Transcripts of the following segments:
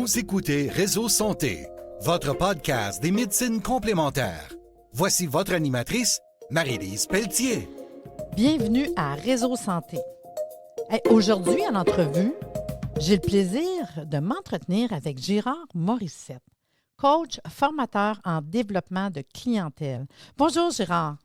Vous écoutez Réseau Santé, votre podcast des médecines complémentaires. Voici votre animatrice, Marie-Lise Pelletier. Bienvenue à Réseau Santé. Aujourd'hui, en entrevue, j'ai le plaisir de m'entretenir avec Gérard Morissette, coach formateur en développement de clientèle. Bonjour Gérard.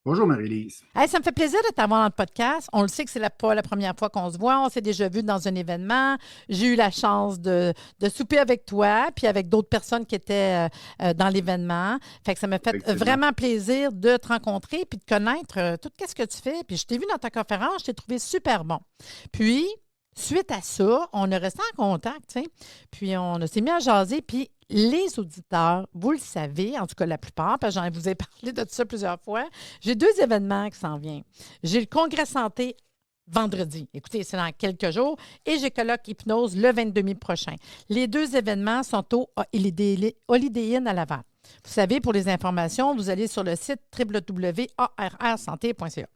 Bonjour Marie-Lise. Ça me fait plaisir de t'avoir dans le podcast. On le sait que c'est pas la première fois qu'on se voit. On s'est déjà vu dans un événement. J'ai eu la chance de souper avec toi puis avec d'autres personnes qui étaient dans l'événement. Fait que ça m'a fait vraiment plaisir de te rencontrer puis de connaître tout ce que tu fais. Puis je t'ai vu dans ta conférence, je t'ai trouvé super bon. Puis, suite à ça, on est resté en contact, tu sais. Puis on s'est mis à jaser, puis les auditeurs, vous le savez, en tout cas la plupart, parce que j'en vous ai parlé de tout ça plusieurs fois, j'ai 2 événements qui s'en viennent. J'ai le Congrès Santé vendredi. Écoutez, c'est dans quelques jours. Et j'ai Colloque Hypnose le 22 mai prochain. Les 2 événements sont au Holiday Inn à Laval. Vous savez, pour les informations, vous allez sur le site www.arrsanté.ca.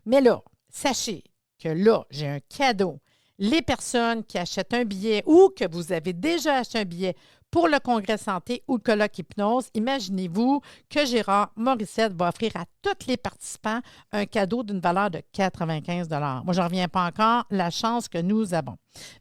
Mais là, sachez que là, j'ai un cadeau. Les personnes qui achètent un billet ou que vous avez déjà acheté un billet pour le Congrès Santé ou le Colloque Hypnose, imaginez-vous que Gérard Morissette va offrir à tous les participants un cadeau d'une valeur de 95 $. Moi, je ne reviens pas encore, la chance que nous avons.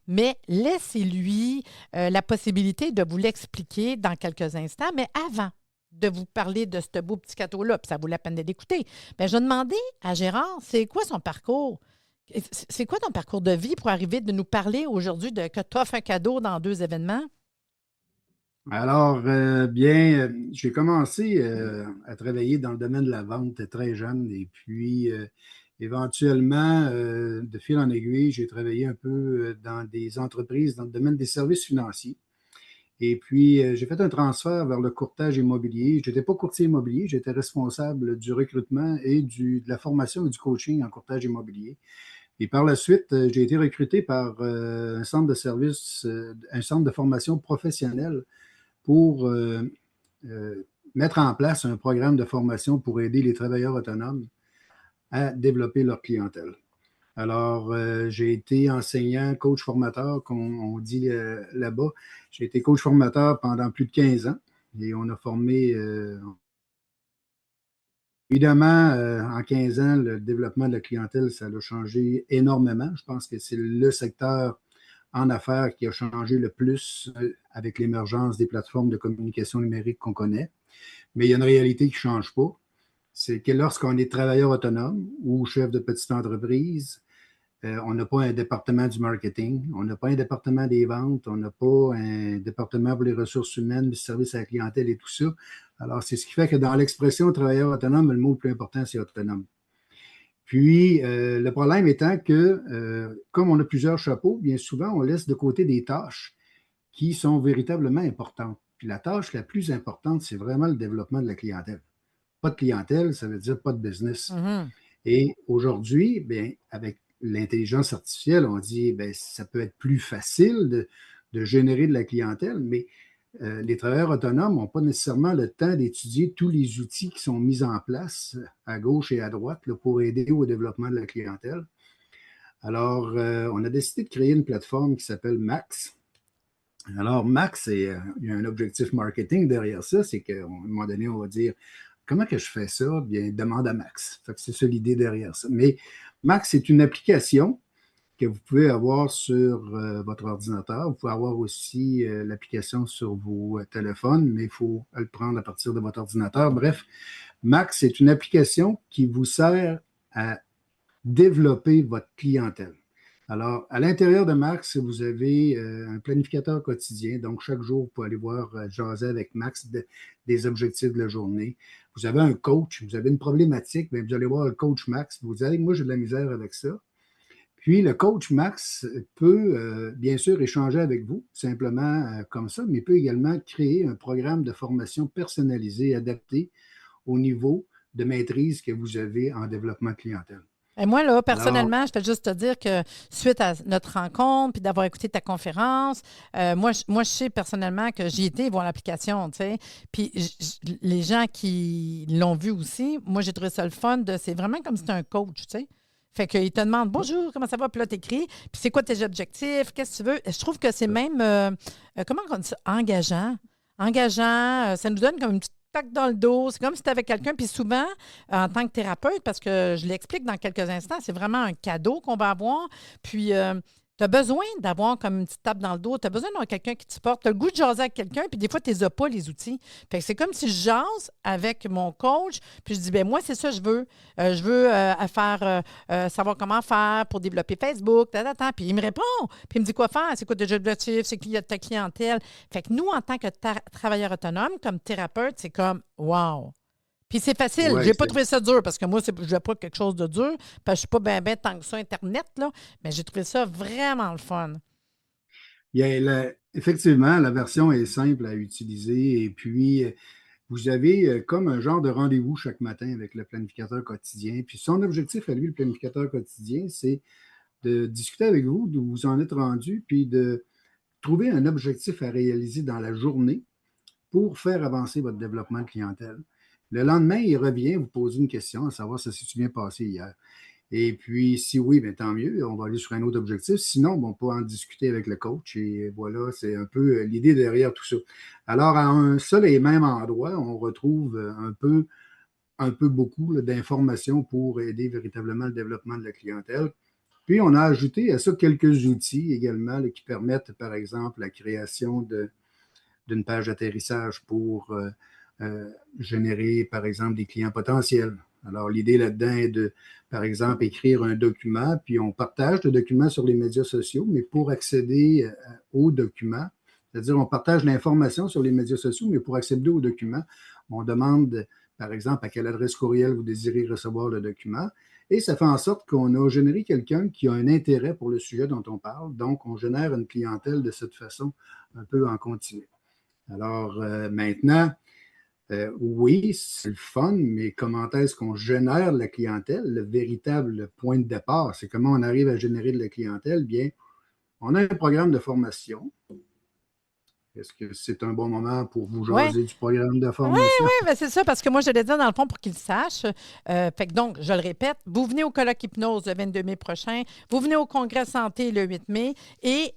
Mais laissez-lui la possibilité de vous l'expliquer dans quelques instants. Mais avant de vous parler de ce beau petit cadeau-là, puis ça vaut la peine de l'écouter, bien, je vais demander à Gérard, c'est quoi son parcours? C'est quoi ton parcours de vie pour arriver de nous parler aujourd'hui de que tu offres un cadeau dans 2 événements? Alors, j'ai commencé à travailler dans le domaine de la vente très jeune et puis éventuellement, de fil en aiguille, j'ai travaillé un peu dans des entreprises dans le domaine des services financiers. Et puis, j'ai fait un transfert vers le courtage immobilier. Je n'étais pas courtier immobilier, j'étais responsable du recrutement et de la formation et du coaching en courtage immobilier. Et par la suite, j'ai été recruté par un centre de service, un centre de formation professionnelle pour mettre en place un programme de formation pour aider les travailleurs autonomes à développer leur clientèle. Alors, j'ai été enseignant, coach formateur, comme on dit là-bas. J'ai été coach formateur pendant plus de 15 ans et on a formé, évidemment, en 15 ans, le développement de la clientèle, ça a changé énormément. Je pense que c'est le secteur en affaires qui a changé le plus avec l'émergence des plateformes de communication numérique qu'on connaît. Mais il y a une réalité qui ne change pas. C'est que lorsqu'on est travailleur autonome ou chef de petite entreprise, on n'a pas un département du marketing, on n'a pas un département des ventes, on n'a pas un département pour les ressources humaines, le service à la clientèle et tout ça. Alors, c'est ce qui fait que dans l'expression travailleur autonome, le mot le plus important, c'est autonome. Puis, le problème étant que, comme on a plusieurs chapeaux, bien souvent, on laisse de côté des tâches qui sont véritablement importantes. Puis la tâche la plus importante, c'est vraiment le développement de la clientèle. Pas de clientèle, ça veut dire pas de business. Mm-hmm. Et aujourd'hui, bien, avec l'intelligence artificielle, on dit bien, ça peut être plus facile de générer de la clientèle, mais les travailleurs autonomes n'ont pas nécessairement le temps d'étudier tous les outils qui sont mis en place à gauche et à droite là, pour aider au développement de la clientèle. Alors, on a décidé de créer une plateforme qui s'appelle Max. Alors, Max, il y a un objectif marketing derrière ça, c'est qu'à un moment donné, on va dire comment que je fais ça? Bien, demande à Max. Fait que c'est ça l'idée derrière ça. Mais Max, c'est une application que vous pouvez avoir sur votre ordinateur. Vous pouvez avoir aussi l'application sur vos téléphones, mais il faut le prendre à partir de votre ordinateur. Bref, Max, c'est une application qui vous sert à développer votre clientèle. Alors, à l'intérieur de Max, vous avez un planificateur quotidien. Donc, chaque jour, vous pouvez aller voir, jaser avec Max des objectifs de la journée. Vous avez un coach, vous avez une problématique, bien, vous allez voir le coach Max. Vous allez, moi, j'ai de la misère avec ça. Puis, le coach Max peut, bien sûr, échanger avec vous, simplement comme ça, mais peut également créer un programme de formation personnalisé, adapté au niveau de maîtrise que vous avez en développement de clientèle. Et moi, là, personnellement, je peux juste te dire que suite à notre rencontre puis d'avoir écouté ta conférence, moi, je sais personnellement que j'y étais voir l'application, tu sais. Puis les gens qui l'ont vu aussi, moi, j'ai trouvé ça le fun. C'est vraiment comme si c'était un coach, tu sais. Fait qu'il te demande bonjour, comment ça va? Puis là, t'écris. Puis c'est quoi tes objectifs? Qu'est-ce que tu veux? Je trouve que c'est même, comment on dit ça? Engageant. Engageant. Ça nous donne comme une petite tac dans le dos. C'est comme si tu avais quelqu'un. Puis souvent, en tant que thérapeute, parce que je l'explique dans quelques instants, c'est vraiment un cadeau qu'on va avoir. Puis, tu as besoin d'avoir comme une petite tape dans le dos. Tu as besoin d'avoir quelqu'un qui te supporte. Tu as le goût de jaser avec quelqu'un, puis des fois, tu n'as pas les outils. Fait que c'est comme si je jase avec mon coach, puis je dis, ben moi, c'est ça que je veux. Je veux savoir comment faire pour développer Facebook, Puis il me répond, puis il me dit quoi faire, c'est quoi déjà l'objectif, c'est qui ta clientèle. Fait que nous, en tant que travailleur autonome, comme thérapeute, c'est comme, wow! Puis c'est facile. Ouais, Je n'ai pas trouvé ça dur parce que moi, je ne veux pas quelque chose de dur. Parce que je ne suis pas bien tant que ça Internet, là. Mais j'ai trouvé ça vraiment le fun. Effectivement, la version est simple à utiliser et puis vous avez comme un genre de rendez-vous chaque matin avec le planificateur quotidien. Puis son objectif à lui, le planificateur quotidien, c'est de discuter avec vous d'où vous en êtes rendu, puis de trouver un objectif à réaliser dans la journée pour faire avancer votre développement de clientèle. Le lendemain, il revient vous poser une question, à savoir si ça s'est bien passé hier. Et puis, si oui, bien, tant mieux, on va aller sur un autre objectif. Sinon, bon, on peut en discuter avec le coach. Et voilà, c'est un peu l'idée derrière tout ça. Alors, à un seul et même endroit, on retrouve un peu beaucoup là, d'informations pour aider véritablement le développement de la clientèle. Puis, on a ajouté à ça quelques outils également là, qui permettent, par exemple, la création d'une page d'atterrissage pour générer, par exemple, des clients potentiels. Alors, l'idée là-dedans est de, par exemple, écrire un document, puis on partage le document sur les médias sociaux, mais pour accéder au document, c'est-à-dire on partage l'information sur les médias sociaux, mais pour accéder au document, on demande, par exemple, à quelle adresse courriel vous désirez recevoir le document. Et ça fait en sorte qu'on a généré quelqu'un qui a un intérêt pour le sujet dont on parle. Donc, on génère une clientèle de cette façon un peu en continu. Alors, maintenant, oui, c'est le fun, mais comment est-ce qu'on génère la clientèle? Le véritable point de départ, c'est comment on arrive à générer de la clientèle. Bien, on a un programme de formation. Est-ce que c'est un bon moment pour vous Oui, jaser du programme de oui, formation? oui, ben c'est ça, parce que moi, je l'ai dit dans le fond pour qu'ils le sachent. Fait que donc, je le répète, vous venez au colloque hypnose le 22 mai prochain, vous venez au congrès santé le 8 mai et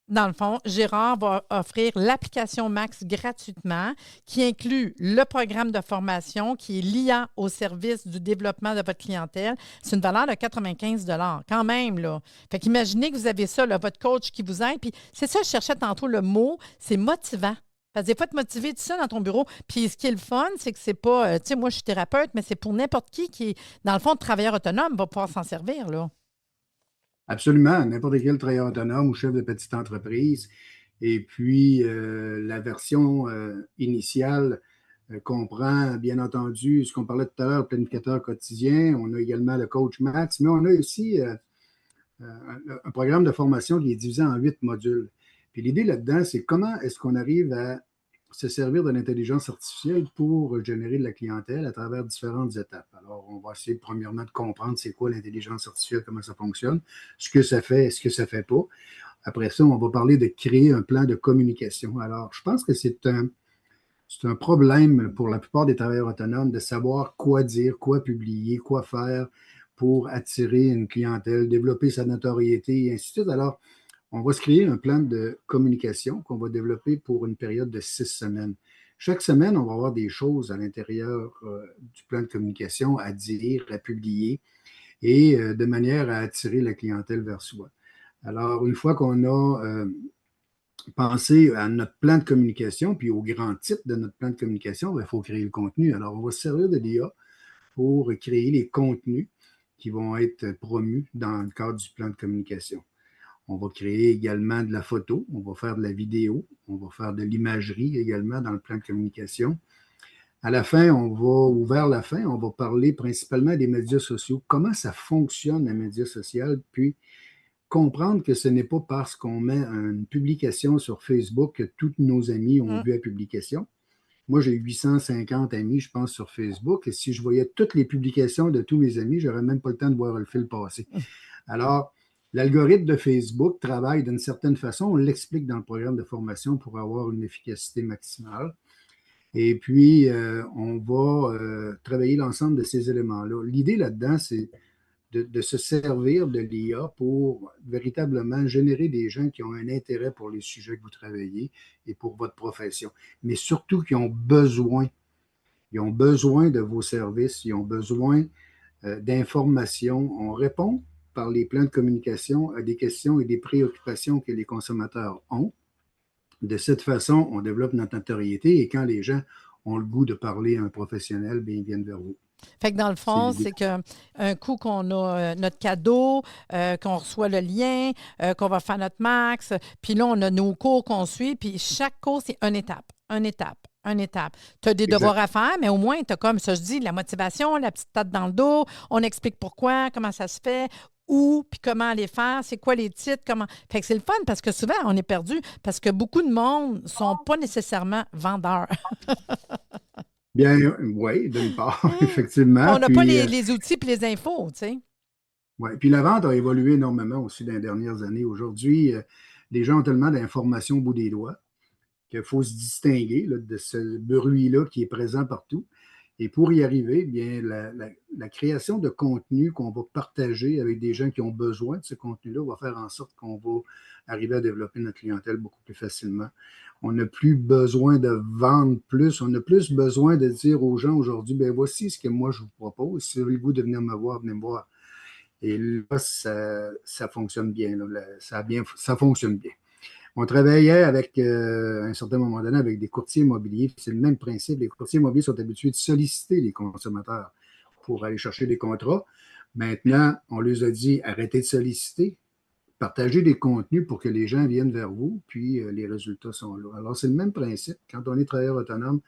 dans le fond, Gérard va offrir l'application Max gratuitement qui inclut le programme de formation qui est liant au service du développement de votre clientèle. C'est une valeur de 95 quand même, là. Fait qu'imaginez que vous avez ça, là, votre coach qui vous aide. Puis c'est ça, je cherchais tantôt le mot, c'est motivant. Parce que des fois, te motiver tout ça dans ton bureau. Puis ce qui est le fun, c'est que c'est pas, tu sais, moi, je suis thérapeute, mais c'est pour n'importe qui est, dans le fond, travailleur autonome, va pouvoir s'en servir, là. Absolument, n'importe quel travailleur autonome ou chef de petite entreprise. Et puis, la version initiale comprend, bien entendu, ce qu'on parlait tout à l'heure, le planificateur quotidien. On a également le coach Max, mais on a aussi un programme de formation qui est divisé en 8 modules. Puis l'idée là-dedans, c'est comment est-ce qu'on arrive à se servir de l'intelligence artificielle pour générer de la clientèle à travers différentes étapes. Alors, on va essayer premièrement de comprendre c'est quoi l'intelligence artificielle, comment ça fonctionne, ce que ça fait, ce que ça ne fait pas. Après ça, on va parler de créer un plan de communication. Alors, je pense que c'est un problème pour la plupart des travailleurs autonomes de savoir quoi dire, quoi publier, quoi faire pour attirer une clientèle, développer sa notoriété et ainsi de suite. Alors, on va se créer un plan de communication qu'on va développer pour une période de 6 semaines. Chaque semaine, on va avoir des choses à l'intérieur du plan de communication à dire, à publier et de manière à attirer la clientèle vers soi. Alors, une fois qu'on a pensé à notre plan de communication, puis au grand titre de notre plan de communication, il faut créer le contenu. Alors, on va se servir de l'IA pour créer les contenus qui vont être promus dans le cadre du plan de communication. On va créer également de la photo, on va faire de la vidéo, on va faire de l'imagerie également dans le plan de communication. À la fin, ou vers la fin, on va parler principalement des médias sociaux, comment ça fonctionne les médias sociaux, puis comprendre que ce n'est pas parce qu'on met une publication sur Facebook que tous nos amis ont Mm. vu la publication. Moi, j'ai 850 amis, je pense, sur Facebook, et si je voyais toutes les publications de tous mes amis, je n'aurais même pas le temps de voir le fil passer. Alors, l'algorithme de Facebook travaille d'une certaine façon, on l'explique dans le programme de formation pour avoir une efficacité maximale. Et puis, on va travailler l'ensemble de ces éléments-là. L'idée là-dedans, c'est de se servir de l'IA pour véritablement générer des gens qui ont un intérêt pour les sujets que vous travaillez et pour votre profession, mais surtout qui ont besoin. Ils ont besoin de vos services, ils ont besoin d'informations. On répond par les plans de communication à des questions et des préoccupations que les consommateurs ont. De cette façon, on développe notre notoriété et quand les gens ont le goût de parler à un professionnel, bien, ils viennent vers vous. Fait que dans le fond, c'est qu'un coup qu'on a notre cadeau, qu'on reçoit le lien, qu'on va faire notre max, puis là, on a nos cours qu'on suit, puis chaque cours, c'est une étape. Tu as des devoirs à faire, mais au moins, tu as comme ça, je dis, la motivation, la petite tête dans le dos, on explique pourquoi, comment ça se fait, où, puis comment les faire, c'est quoi les titres, comment. Fait que c'est le fun parce que souvent, on est perdu parce que beaucoup de monde ne sont pas nécessairement vendeurs. Bien, oui, d'une part, effectivement. On n'a pas les outils et les infos, tu sais. Oui, puis la vente a évolué énormément aussi dans les dernières années. Aujourd'hui, les gens ont tellement d'informations au bout des doigts qu'il faut se distinguer là, de ce bruit-là qui est présent partout. Et pour y arriver, bien, la création de contenu qu'on va partager avec des gens qui ont besoin de ce contenu-là va faire en sorte qu'on va arriver à développer notre clientèle beaucoup plus facilement. On n'a plus besoin de vendre plus, on a plus besoin de dire aux gens aujourd'hui, bien, voici ce que moi je vous propose. Si vous avez le goût de venir me voir, venez me voir. Et là, ça fonctionne bien. Là, ça fonctionne bien. On travaillait avec, à un certain moment donné, avec des courtiers immobiliers. C'est le même principe. Les courtiers immobiliers sont habitués de solliciter les consommateurs pour aller chercher des contrats. Maintenant, on leur a dit, arrêtez de solliciter, partagez des contenus pour que les gens viennent vers vous, puis les résultats sont là. Alors, c'est le même principe. Quand on est travailleur autonome,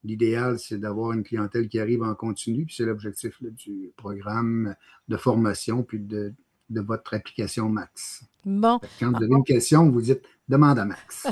l'idéal, c'est d'avoir une clientèle qui arrive en continu, puis c'est l'objectif là, du programme de formation, puis de votre application Max. Bon. Quand vous avez une question, vous dites « demande à Max ».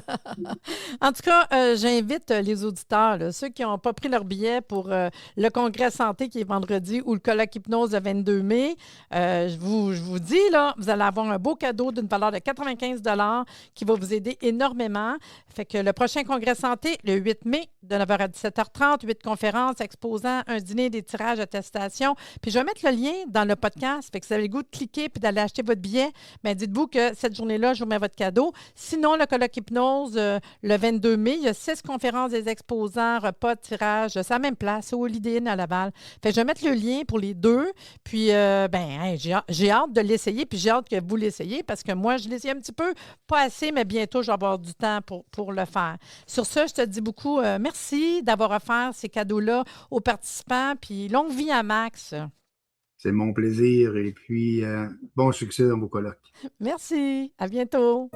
En tout cas, j'invite les auditeurs, là, ceux qui n'ont pas pris leur billet pour le congrès santé qui est vendredi ou le colloque hypnose le 22 mai. Je vous dis, là, vous allez avoir un beau cadeau d'une valeur de 95 $ qui va vous aider énormément. Fait que le prochain congrès santé, le 8 mai, de 9h à 17h30, 8 conférences, exposants, un dîner, des tirages, attestations. Puis je vais mettre le lien dans le podcast. Fait que si vous avez le goût de cliquer puis d'aller acheter votre billet, bien, dites-vous que cette journée-là, je vous mets votre cadeau. Sinon, le colloque hypnose, le 22 mai, il y a 6 conférences des exposants, repas, tirages. C'est à la même place, au Holiday Inn à Laval. Fait que je vais mettre le lien pour les deux. Puis, j'ai hâte de l'essayer, puis j'ai hâte que vous l'essayiez parce que moi, je l'essaye un petit peu, pas assez, mais bientôt, je vais avoir du temps pour le faire. Sur ce, je te dis beaucoup merci d'avoir offert ces cadeaux-là aux participants, puis longue vie à Max. C'est mon plaisir et puis bon succès dans vos colloques. Merci. À bientôt.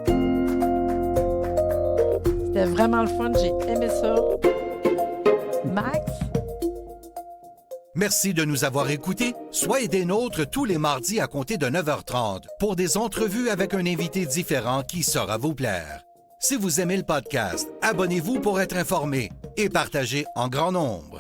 C'était vraiment le fun. J'ai aimé ça. Max? Merci de nous avoir écoutés. Soyez des nôtres tous les mardis à compter de 9h30 pour des entrevues avec un invité différent qui saura vous plaire. Si vous aimez le podcast, abonnez-vous pour être informé et partagez en grand nombre.